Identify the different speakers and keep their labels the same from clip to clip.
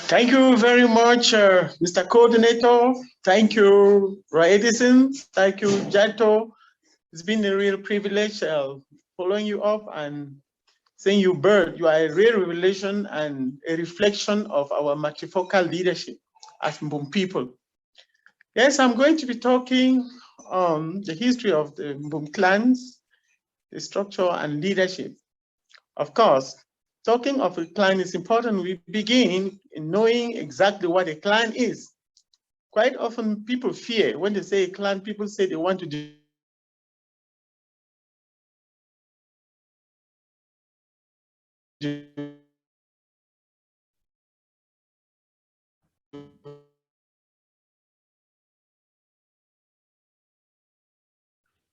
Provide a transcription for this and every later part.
Speaker 1: Thank you very much, Mr. Coordinator. Thank you, Roy Edison. Thank you, Jato. It's been a real privilege following you up and saying you, Bird, you are a real revelation and a reflection of our matrifocal leadership as Mbum people. Yes, I'm going to be talking on the history of the Mbum clans, the structure and leadership. Of course, talking of a clan is important. We begin in knowing exactly what a clan is. Quite often people fear when they say a clan, people say they want to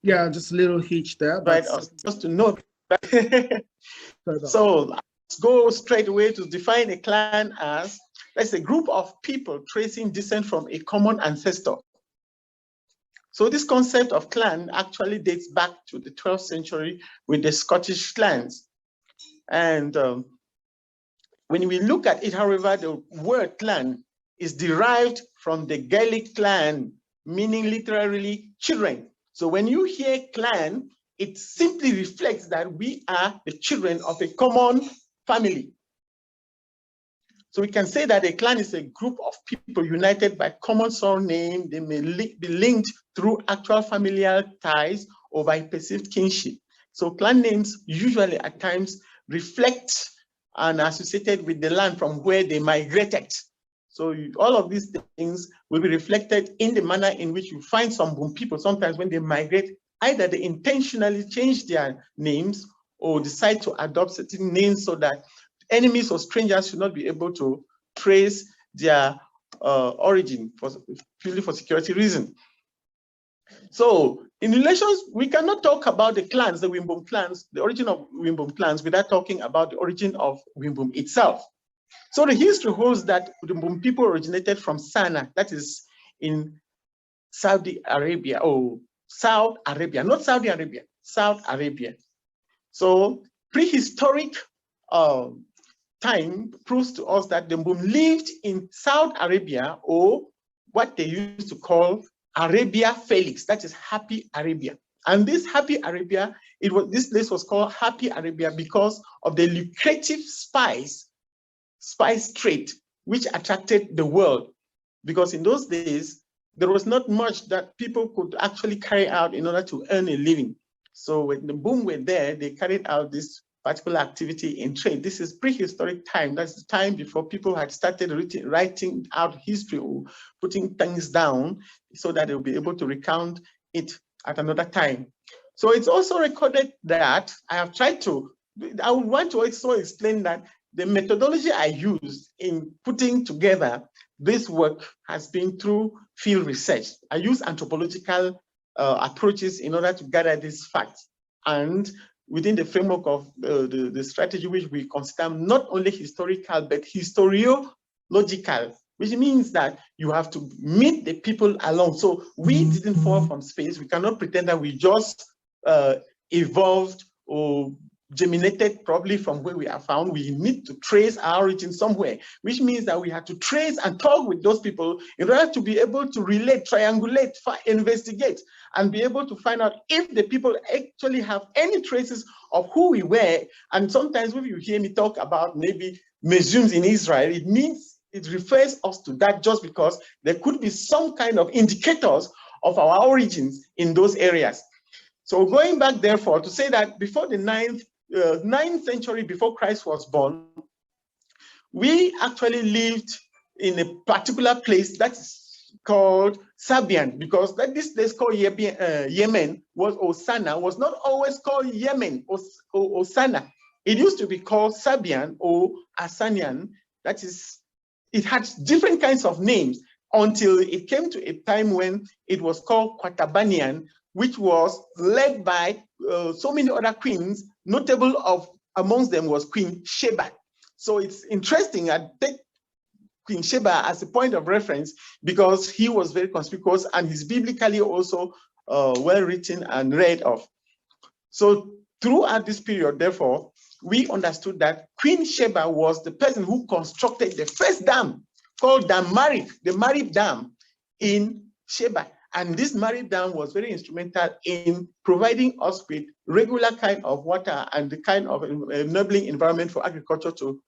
Speaker 2: Yeah, just a little hitch there, but
Speaker 1: just to know. So let's go straight away to define a clan as, that's a group of people tracing descent from a common ancestor. So this concept of clan actually dates back to the 12th century with the Scottish clans. And when we look at it, however, the word clan is derived from the Gaelic clan, meaning literally children. So when you hear clan, it simply reflects that we are the children of a common family. So we can say that a clan is a group of people united by common surname. They may be linked through actual familial ties or by perceived kinship. So clan names usually at times reflect and associated with the land from where they migrated. So all of these things will be reflected in the manner in which you find some Mbum people. Sometimes when they migrate, either they intentionally change their names or decide to adopt certain names so that enemies or strangers should not be able to trace their origin purely for security reasons. So in relations, we cannot talk about the clans, the Mbum clans, the origin of Mbum clans without talking about the origin of Mbum itself. So the history holds that the Mbum people originated from Sana, that is in Saudi Arabia, or South Arabia, not Saudi Arabia, South Arabia. So prehistoric time proves to us that the Mbum lived in South Arabia, or what they used to call Arabia Felix, that is Happy Arabia. And this Happy Arabia, this place was called Happy Arabia because of the lucrative spice trade, which attracted the world. Because in those days, there was not much that people could actually carry out in order to earn a living. So when the Mbum were there, they carried out this particular activity in trade. This is prehistoric time. That's the time before people had started writing out history or putting things down so that they'll be able to recount it at another time. So it's also recorded that I would want to also explain that the methodology I used in putting together this work has been through field research. I use anthropological approaches in order to gather these facts. And within the framework of the strategy, which we consider not only historical, but historiological, which means that you have to meet the people along. So we didn't fall from space. We cannot pretend that we just evolved or germinated probably from where we are found. We need to trace our origin somewhere, which means that we have to trace and talk with those people in order to be able to relate, triangulate, investigate, and be able to find out if the people actually have any traces of who we were. And sometimes when you hear me talk about maybe museums in Israel, it means it refers us to that just because there could be some kind of indicators of our origins in those areas. So going back, therefore, to say that before the 9th century, before Christ was born, we actually lived in a particular place that's called Sabian, because this place called Yemen was Osana, was not always called Yemen or Osana. It used to be called Sabian or Asanian. That is, it had different kinds of names until it came to a time when it was called Qatabanian, which was led by so many other queens. Notable amongst them was Queen Sheba. So it's interesting. I take Queen Sheba as a point of reference because he was very conspicuous and he's biblically also well written and read of. So throughout this period, therefore, we understood that Queen Sheba was the person who constructed the first dam called Dam Marib, the Marib Dam in Sheba. And this Marib Dam was very instrumental in providing us with regular kind of water and the kind of enabling environment for agriculture to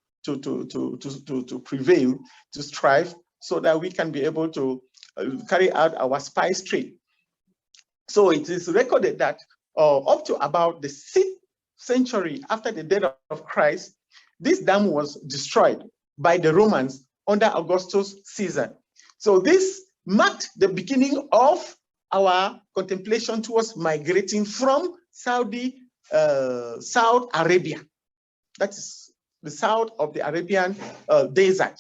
Speaker 1: prevail, to strive, so that we can be able to carry out our spice trade. So it is recorded that up to about the 6th century after the death of Christ, this dam was destroyed by the Romans under Augustus Caesar. So this marked the beginning of our contemplation towards migrating from South Arabia. That is the south of the Arabian desert.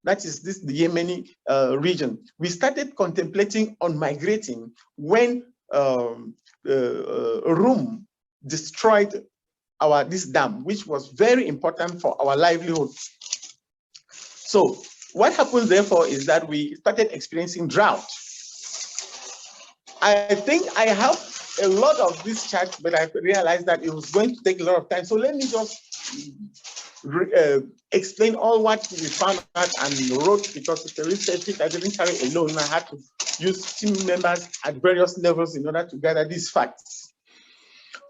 Speaker 1: That is the Yemeni region. We started contemplating on migrating when Rome destroyed this dam, which was very important for our livelihood. So what happens therefore is that we started experiencing drought. I think I have a lot of this chart, but I realized that it was going to take a lot of time. So let me just explain all what we found out and wrote, because it's a research I didn't carry alone. I had to use team members at various levels in order to gather these facts.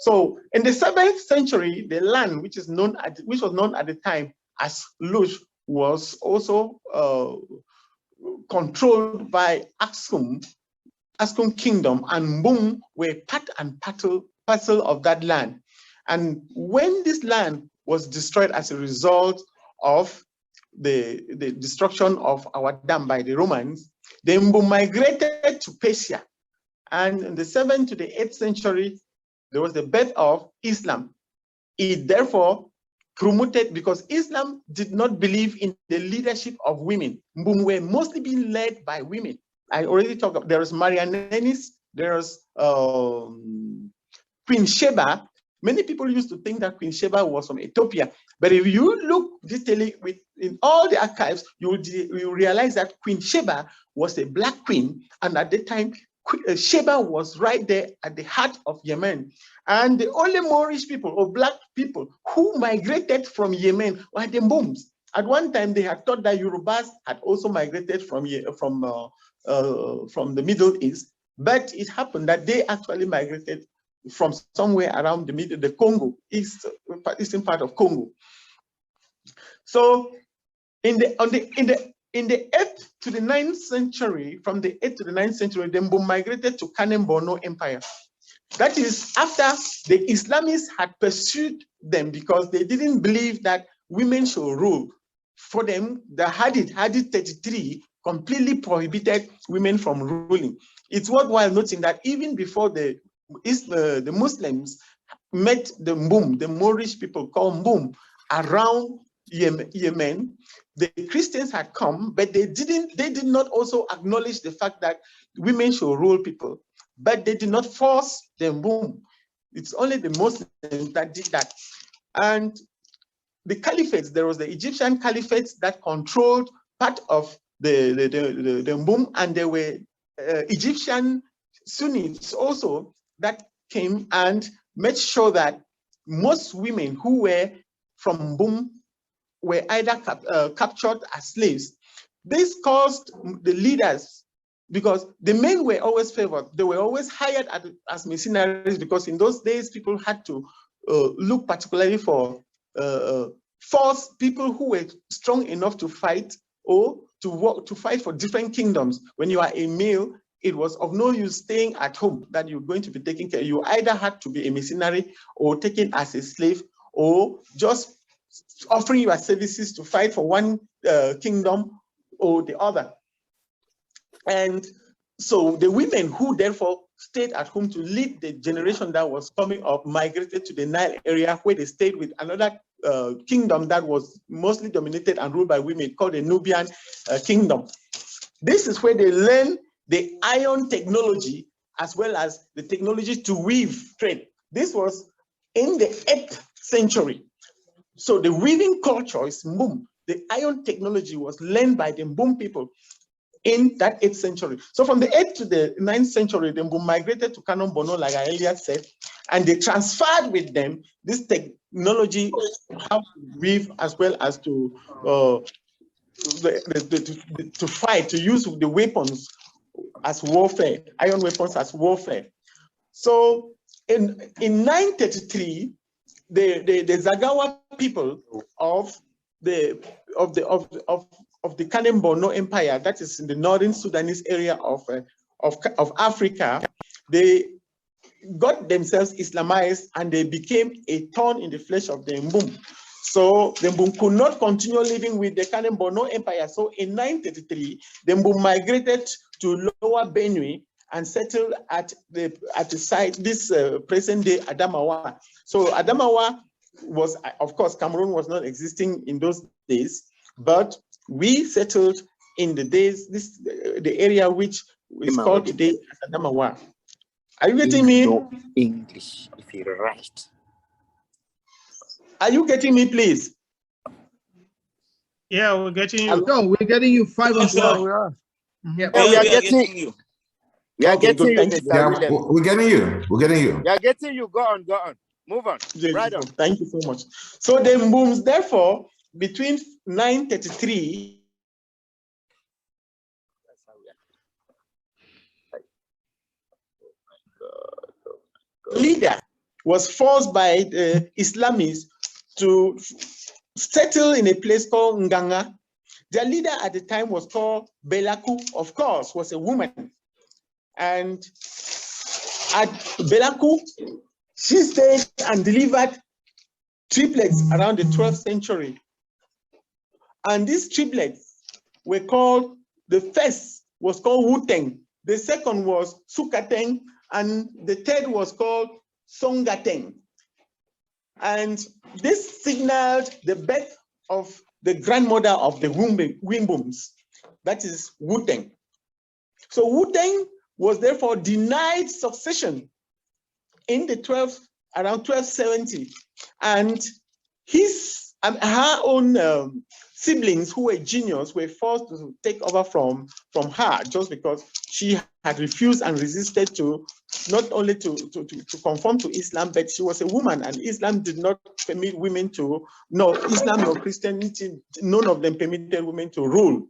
Speaker 1: So in the 7th century, the land which was known at the time as Lush was also controlled by Aksum Kingdom, and Mbum were part and parcel of that land. And when this land was destroyed as a result of the destruction of our dam by the Romans, the Mbum migrated to Persia. And in the 7th to the 8th century, there was the birth of Islam. It therefore promoted, because Islam did not believe in the leadership of women. Mbum were mostly being led by women. I already talked about, there was Marianenis, there's Queen Sheba. Many people used to think that Queen Sheba was from Ethiopia, but if you look detailing in all the archives, you will realize that Queen Sheba was a black queen, and at the time, Sheba was right there at the heart of Yemen. And the only Moorish people or black people who migrated from Yemen were the Mbums. At one time, they had thought that Yorubas had also migrated from the Middle East, but it happened that they actually migrated from somewhere around the Congo, eastern part of Congo. So in the 8th to the 9th century, from the 8th to the 9th century, the Mbum migrated to Kanem Borno Empire. That is after the Islamists had pursued them because they didn't believe that women should rule. For them, the Hadith 33 completely prohibited women from ruling. It's worthwhile noting that even before the Muslims met the Mbum, the Moorish people called Mbum, around Yemen, the Christians had come, but they did not also acknowledge the fact that women should rule people, but they did not force the Mbum. It's only the Muslims that did that. And the caliphates, there was the Egyptian caliphates that controlled part of the Mbum, and there were Egyptian Sunnis also that came and made sure that most women who were from Mbum were either captured as slaves. This caused the leaders, because the men were always favored. They were always hired as mercenaries, because in those days, people had to look particularly for force people who were strong enough to fight or to fight for different kingdoms. When you are a male, it was of no use staying at home that you're going to be taken care of. You either had to be a mercenary or taken as a slave, or just offering your services to fight for one kingdom or the other. And so the women who therefore stayed at home to lead the generation that was coming up migrated to the Nile area, where they stayed with another kingdom that was mostly dominated and ruled by women, called the Nubian kingdom. This is where they learned the iron technology as well as the technology to weave thread. This was in the 8th century. So the weaving culture is Mbum. The iron technology was learned by the Mbum people in that 8th century. So from the 8th to the 9th century, the Mbum migrated to Kanem Borno, like I earlier said, and they transferred with them this technology how to weave as well as to fight, to use the weapons as warfare, iron weapons as warfare. So in 933, the Zagawa people of the Kanem Borno Empire, that is in the northern Sudanese area of Africa, they got themselves Islamized and they became a thorn in the flesh of the Mbum. So the Mbum could not continue living with the Kanem Borno Empire. So in 933, the Mbum migrated to Lower Benue and settled at the site, this present day Adamawa. So Adamawa was, of course, Cameroon was not existing in those days, but we settled in the days, the area which is called today Adamawa. Are you getting me?
Speaker 3: English, if you're right.
Speaker 1: Are you getting me, please?
Speaker 4: Yeah, we're getting you.
Speaker 2: No, we're getting you 5 and 12.
Speaker 5: We are.
Speaker 2: Yeah.
Speaker 3: Yeah, we are getting you. We are
Speaker 1: Okay,
Speaker 3: getting
Speaker 1: good,
Speaker 3: you,
Speaker 1: thank
Speaker 3: Mr.
Speaker 1: you.
Speaker 3: William.
Speaker 5: We're getting you. We're getting you.
Speaker 3: We are getting you. Go on, go on. Move on. Right on.
Speaker 1: Thank you so much. So the Mbums, therefore, between 933 leader was forced by the Islamists to settle in a place called Nganga. Their leader at the time was called Belaku, of course, was a woman. And at Belaku, she stayed and delivered triplets around the 12th century. And these triplets were called, the first was called Wuteng, the second was Sukateng, and the third was called Songateng. And this signaled the birth of the grandmother of the Mbums, that is Wuteng. So Wuteng was therefore denied succession in the around 1270, and her own siblings who were juniors were forced to take over from her, just because she had refused and resisted to not only to conform to Islam, but she was a woman, and Islam did not permit women to, no, Islam or Christianity, none of them permitted women to rule.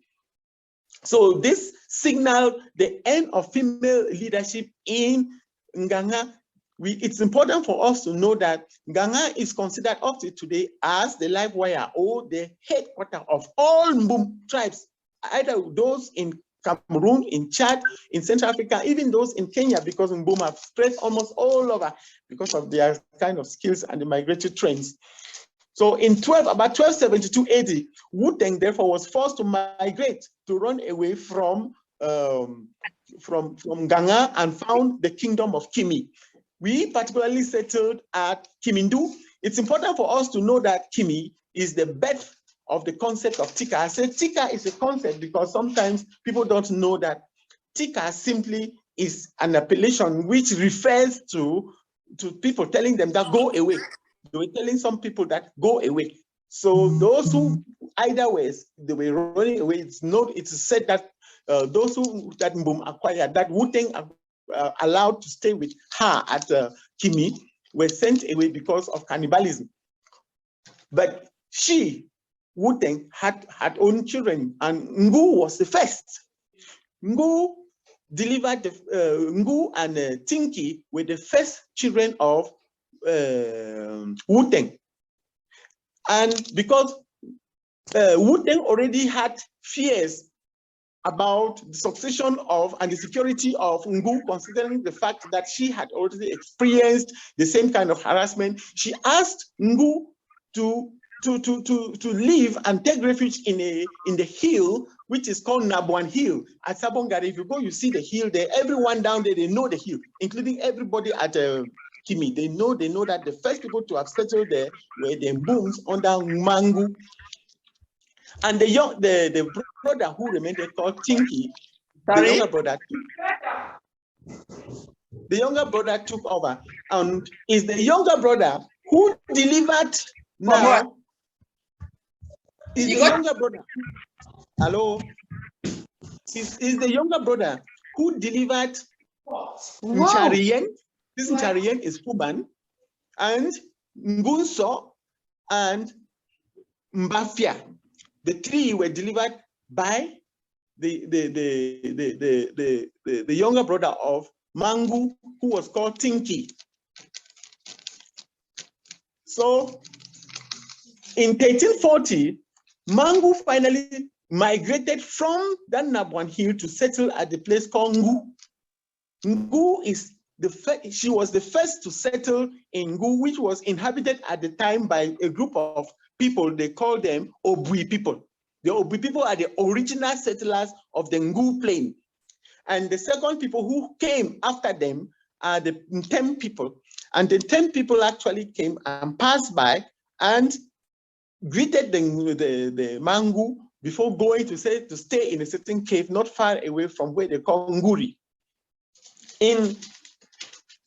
Speaker 1: So this signaled the end of female leadership in Nganga. It's important for us to know that Nganga is considered up to today as the live wire or the headquarters of all Mbum tribes, either those in Cameroon, in Chad, in Central Africa, even those in Kenya, because Mbum have spread almost all over because of their kind of skills and the migratory trends. So in about 1272 AD, Wuteng therefore was forced to migrate, to run away from Nganga and found the kingdom of Kimi. We particularly settled at Kimindu. It's important for us to know that Kimi is the birth of the concept of Tika. I said Tika is a concept because sometimes people don't know that Tika simply is an appellation which refers to people telling them that go away. They were telling some people that go away. So those who either ways they were running away, it's said that those who that Mbum acquired, that Wuteng allowed to stay with her at Kimi, were sent away because of cannibalism. But she, Wuteng, had own children, and Ngu was the first. Ngu delivered Ngu and Tinki were the first children of Wuteng. And because Wuteng already had fears about the succession of and the security of Ngu, considering the fact that she had already experienced the same kind of harassment, she asked Ngu to live and take refuge in the hill, which is called Nabuan Hill at Sabongari. If you go, you see the hill there. Everyone down there, they know the hill, including everybody at Kimi. They know that the first people to have settled there were the Mbums under Mangu. And the brother who remained there called Tinky, the younger brother took over, and is the younger brother who delivered now. Is the younger brother? Hello. Is the younger brother who delivered Nchariyen, This Ncharien is Fuban, and Ngunso and Mbafia. The three were delivered by the younger brother of Mangu, who was called Tinki. So in 1340, Mangu finally migrated from that Nabwan Hill to settle at the place called Ngu. Ngu is she was the first to settle in Ngu, which was inhabited at the time by a group of people. They call them Obui people. The Obui people are the original settlers of the Ngu plain. And the second people who came after them are the Ntem people. And the Ntem people actually came and passed by and greeted the Mangu before going to stay in a certain cave not far away from where they call Nguri.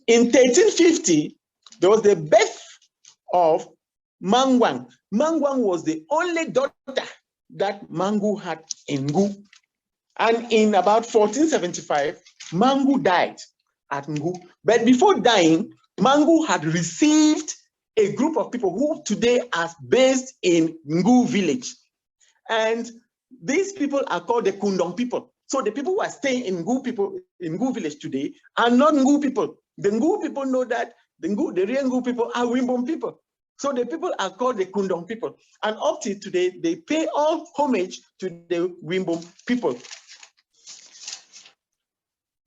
Speaker 1: In 1350, there was the birth of Mangwang. Mangwang was the only daughter that Mangu had in Ngu. And in about 1475, Mangu died at Ngu. But before dying, Mangu had received a group of people who today are based in Ngu village. And these people are called the Kundong people. So the people who are staying in Ngu village today are not Ngu people. The Ngu people know that the real Ngu people are Mbum people. So the people are called the Kundong people. And up to today, they pay all homage to the Mbum people.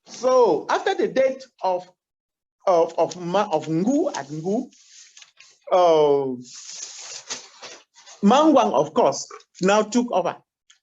Speaker 1: So after the death of Ngu at Ngu, Mangwang, of course, now took over.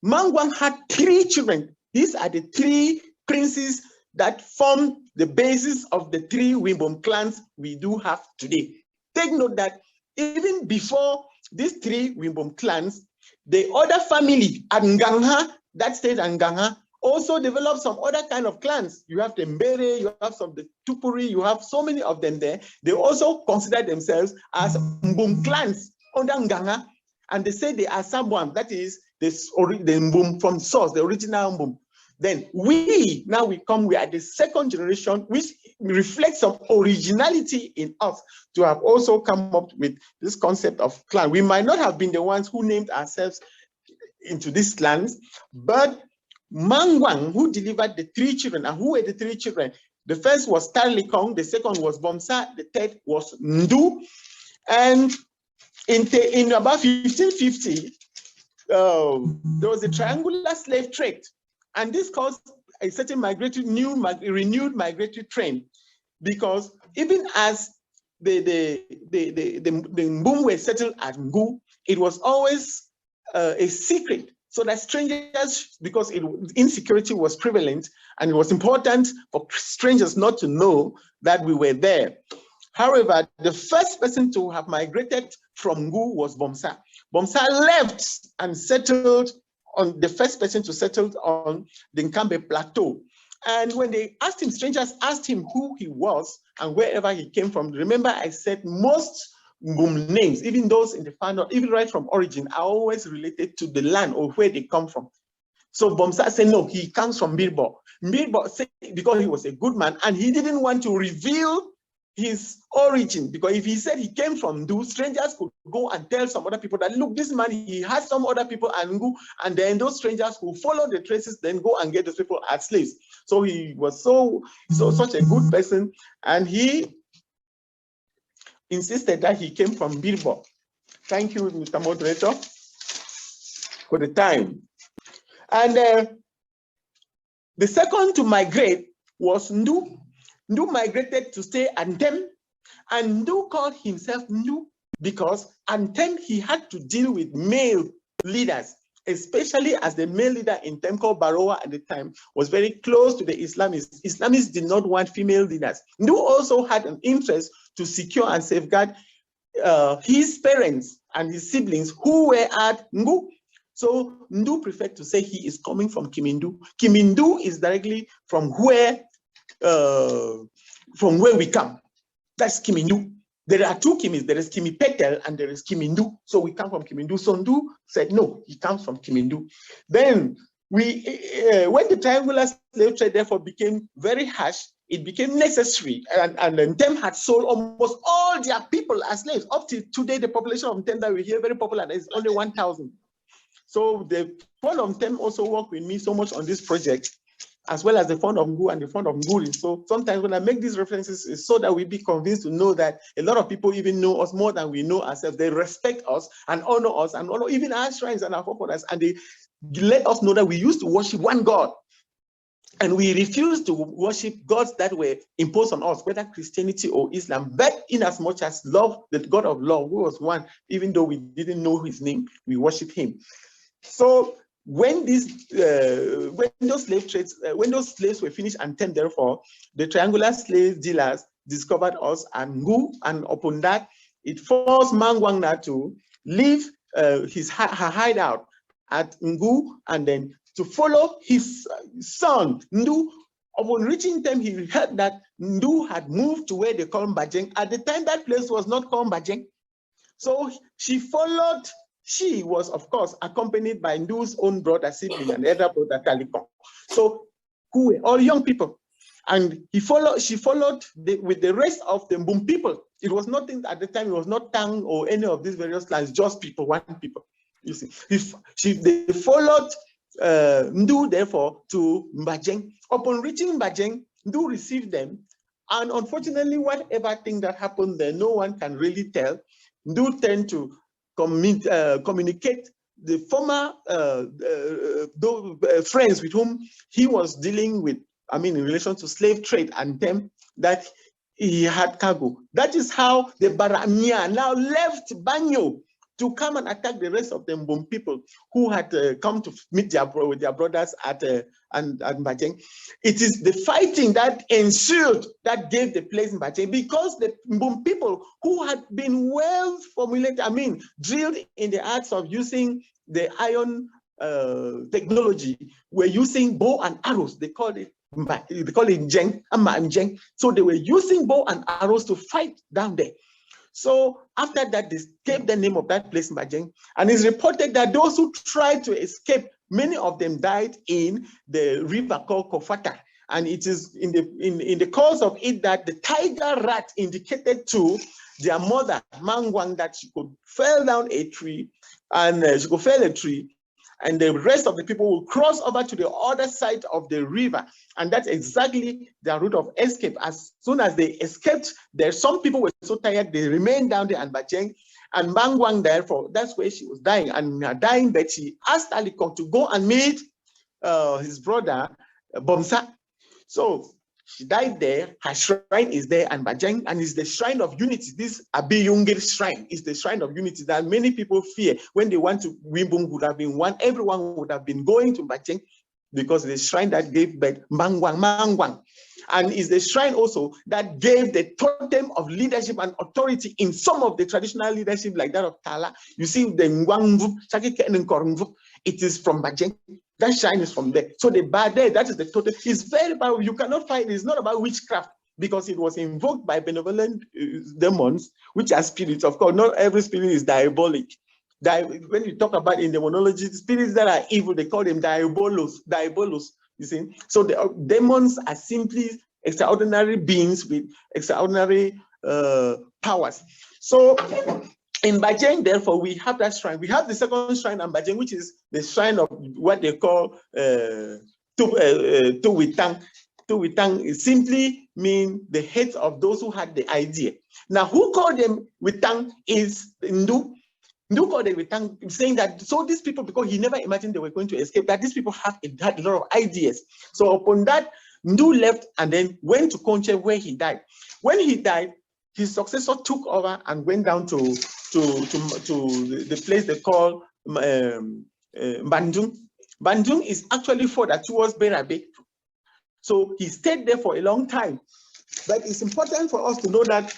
Speaker 1: Mangwang had 3 children. These are the 3 princes that form the basis of the 3 Mbum clans we do have today. Take note that even before these 3 Mbum clans, the other family at Ngangha, that stayed at Ngangha, also developed some other kind of clans. You have the Mbere, you have some the Tupuri, you have so many of them there. They also consider themselves as Mbum clans under Ngangha, and they say they are someone, that is the Mbum from source, the original Mbum. Then we are the second generation, which reflects some originality in us to have also come up with this concept of clan. We might not have been the ones who named ourselves into these clans, but Mangwang, who delivered the 3 children, and who were the 3 children? The first was Tarlikong, the second was Bomsa, the third was Ndu. And in about 1550, there was a triangular slave trade, and this caused a certain renewed migratory trend, because even as the Mbum were settled at Ngu, it was always a secret, so that strangers, because insecurity was prevalent, and it was important for strangers not to know that we were there. However, the first person to have migrated from Ngu was Bomsa. Bomsa left and settled on the first person to settle on the Nkambe Plateau. And when they asked him, strangers asked him who he was and wherever he came from. Remember, I said most Mbum names, even those in the final, even right from origin, are always related to the land or where they come from. So Bomsa said, no, he comes from Birbo. Birbo said, because he was a good man and he didn't want to reveal his origin, because if he said he came from Ndu, strangers could go and tell some other people that, look, this man, he has some other people at Ngu, and then those strangers who follow the traces then go and get those people as slaves. So he was such a good person, and he insisted that he came from Birbo. Thank you, Mr. Moderator, for the time. And the second to migrate was Ndu. Ndu migrated to stay at Ntem, and Ndu called himself Ndu because at Ntem he had to deal with male leaders, especially as the male leader in Ntem, called Baroa at the time, was very close to the Islamists. Islamists did not want female leaders. Ndu also had an interest to secure and safeguard his parents and his siblings who were at Ngu. So Ndu preferred to say he is coming from Kimindu. Kimindu is directly from where we come. That's Kimindu. There are 2 Kimis. There is Kimi Petel and there is Kimindu. So we come from Kimindu. So Ndu said, no, he comes from Kimindu. Then when the triangular slave trade therefore became very harsh, it became necessary, and Ntem had sold almost all their people as slaves. Up to today, the population of Ntem that we hear very popular is only 1,000. So the fund of Ntem also worked with me so much on this project, as well as the fund of Ngu and the fund of Nguri. So sometimes when I make these references, it's so that we be convinced to know that a lot of people even know us more than we know ourselves. They respect us and honor even our shrines and our forefathers, and they let us know that we used to worship one God. And we refuse to worship gods that were imposed on us, whether Christianity or Islam, but in as much as love, the God of love, who was one, even though we didn't know his name, we worship him. So when those slaves were finished and tamed, therefore, the triangular slave dealers discovered us and Ngu, and upon that, it forced Mangwangna to leave her hideout at Ngu and then to follow his son, Ndu. Upon reaching them, he heard that Ndu had moved to where they call Mbajeng. At the time, that place was not called Mbajeng. So she followed. She was, of course, accompanied by Ndu's own brother, sibling, and elder brother, Kalikon. So, who were all young people. And she followed with the rest of the Mbum people. It was nothing at the time, it was not Tang or any of these various clans, just people, one people. You see, they followed Ndu, therefore, to Mbajeng. Upon reaching Mbajeng, Ndu received them. And unfortunately, whatever thing that happened there, no one can really tell. Ndu tend to communicate the former friends with whom he was dealing with, I mean, in relation to slave trade and them, that he had cargo. That is how the Baramia now left Banyo to come and attack the rest of the Mbum people who had come to meet with their brothers at Mbajeng. It is the fighting that ensued that gave the place Mbajeng, because the Mbum people who had been well formulated, I mean, drilled in the arts of using the iron technology, were using bow and arrows. They call it Njeng. So they were using bow and arrows to fight down there. So after that, they gave the name of that place Mbajeng, and it's reported that those who tried to escape, many of them died in the river called Kofata. And it is in the course of it that the tiger rat indicated to their mother, Mangwang, that she could fell down a tree, and she could fell a tree, and the rest of the people will cross over to the other side of the river. And that's exactly their route of escape. As soon as they escaped, some people were so tired, they remained down there and Bajeng. And Mangwang, therefore, that's where she was dying. And dying, but she asked Alikong to go and meet his brother, Bomsa. So she died there. Her shrine is there, and Bajeng, and it's the shrine of unity. This Abiyungir shrine is the shrine of unity that many people fear. When they want to, Mbum would have been one, everyone would have been going to Bajeng, because the shrine that gave birth Mangwang. And is the shrine also that gave the totem of leadership and authority in some of the traditional leadership, like that of Tala. You see the Ngwangvu, it is from Bajeng. That shrine is from there. So the bar there, that is the totem. It's very powerful. You cannot fight. It's not about witchcraft, because it was invoked by benevolent demons, which are spirits. Of course, not every spirit is diabolic. When you talk about in demonology, spirits that are evil, they call them diabolos, you see. So the demons are simply extraordinary beings with extraordinary powers. So in Bajeng, therefore, we have that shrine. We have the second shrine in Bajeng, which is the shrine of what they call Tuwitang. Tuwitang simply means the heads of those who had the idea. Now, who called them Witang is Ndu. Ndu called them Witang, saying that, so these people, because he never imagined they were going to escape, that these people had a lot of ideas. So upon that, Ndu left and then went to Konche, where he died. When he died, his successor took over and went down to the place they call Bandung. Bandung is actually further towards Berabe. So he stayed there for a long time. But it's important for us to know that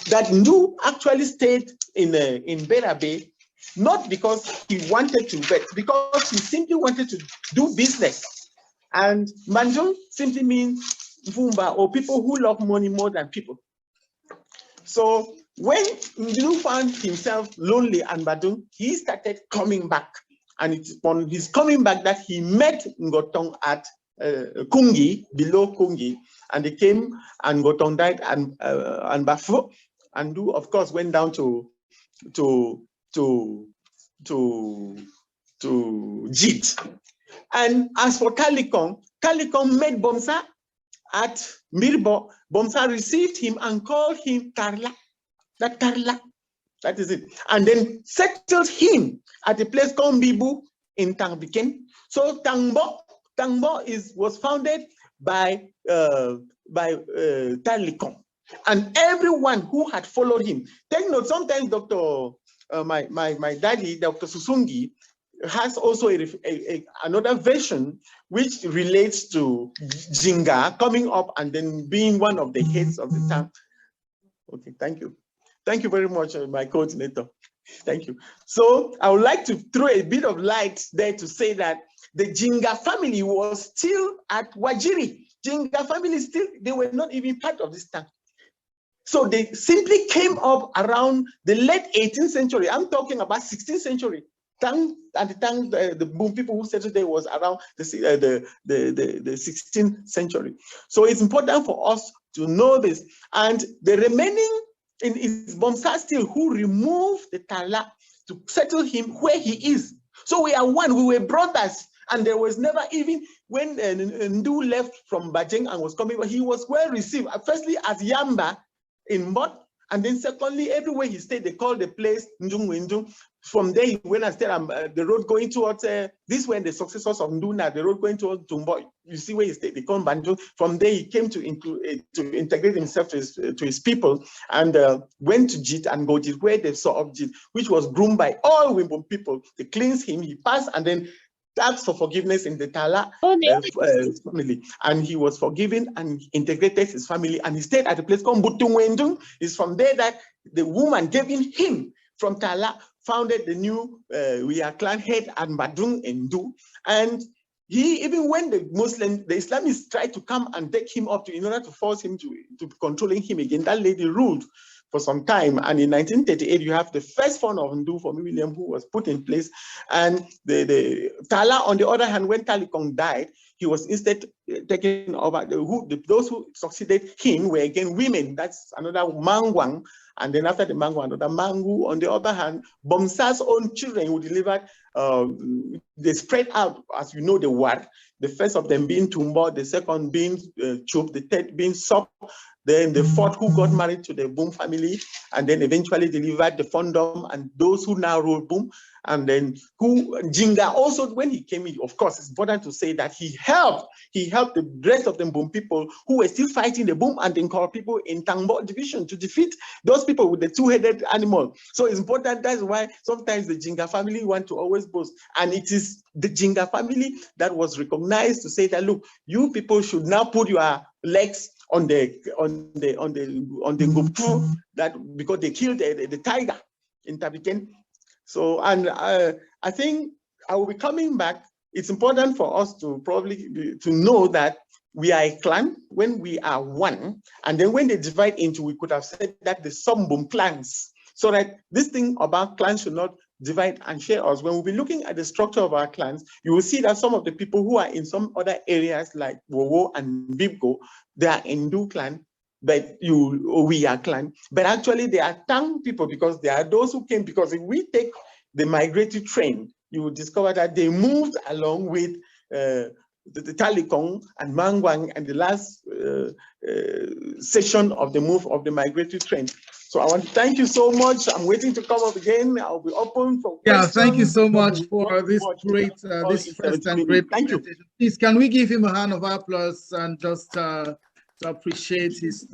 Speaker 1: Ndu actually stayed in Berabe, not because he wanted to, but because he simply wanted to do business. And Bandung simply means Vumba, or people who love money more than people. So when Ndu found himself lonely and Badung, he started coming back. And it's on his coming back that he met Ngotong at Kungi, below Kungi, and they came and Gotong died and Bafu, and Du, of course, went down to Jit. And as for Kalikong met Bomsa at Mirbo. Bomsa received him and called him Tarla. That is it. And then settled him at a place called Mbibu in Tangbiken. So Tangbo was founded by Talikong. And everyone who had followed him. Take note, sometimes my daddy, Dr. Susungi, has also another version which relates to Jinga coming up and then being one of the heads of the town. Okay, thank you. Thank you very much, my coordinator. Thank you. So I would like to throw a bit of light there to say that the Jinga family was still at Wajiri. Jinga family still, they were not even part of this town. So they simply came up around the late 18th century. I'm talking about 16th century. At the time, the Mbum people who settled there was around the 16th century. So it's important for us to know this. And the remaining is Bomsa still who removed the Tala to settle him where he is. So we are one, we were brothers. And there was never even, when Ndu left from Bajeng and was coming, he was well received. Firstly, as Yamba in Mot, and then secondly, everywhere he stayed, they called the place Njung. From there, he went and stayed on the road going towards, this were the successors of Nduna, the road going towards Tumbo. You see where he stayed, they called Banjung. From there, he came to integrate himself to his people and went to Jit and Gojit, where they saw of Jit, which was groomed by all Mbum people. They cleansed him, he passed, and then asked for forgiveness in the Tala family, and he was forgiven and integrated his family, and he stayed at a place called Mbutungwendung. It's from there that the woman giving him from Tala founded the new clan head and Badung Ndu. And he, even when the Islamists tried to come and take him up in order to force him to controlling him again, that lady ruled for some time. And in 1938, you have the first fund of Nformi William who was put in place. And the Tala, on the other hand, when Talikong died, he was instead taken over. Those who succeeded him were again women. That's another Mangwang. And then after the Mangu, another Mangu. On the other hand, Bomsa's own children who delivered, they spread out, as you know, the word. The first of them being Tumbo, the second being Chup, the third being Sop, then the fourth who got married to the Mbum family, and then eventually delivered the Fondom, and those who now rule Mbum, and then who Jinga also, when he came in, of course, it's important to say that he helped the rest of the Mbum people who were still fighting the Mbum and Nkor people in Tangbo division to defeat those people with the two-headed animal. So it's important, that's why sometimes the Jinga family want to always boast. And it is the Jinga family that was recognized to say that, look, you people should now put your legs on the Ngupfu, that because they killed the tiger in Tabiken. So, and I think I will be coming back. It's important for us to to know that we are a clan when we are one, and then when they divide into, we could have said that the Mbum clans, so that this thing about clans should not divide and share us. When we'll be looking at the structure of our clans, you will see that some of the people who are in some other areas like Wowo and Bibgo, they are Ndu clan, but we are clan. But actually they are Tang people, because they are those who came, because if we take the migratory train, you will discover that they moved along with the Talikong and Mangwang and the last session of the move of the migratory train. So I want to thank you so much. I'm waiting to come up again. I'll be open for questions.
Speaker 2: Thank you so much for this great, this first and great presentation. Thank you. Please, can we give him a hand of applause and just to appreciate his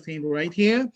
Speaker 2: thing right here?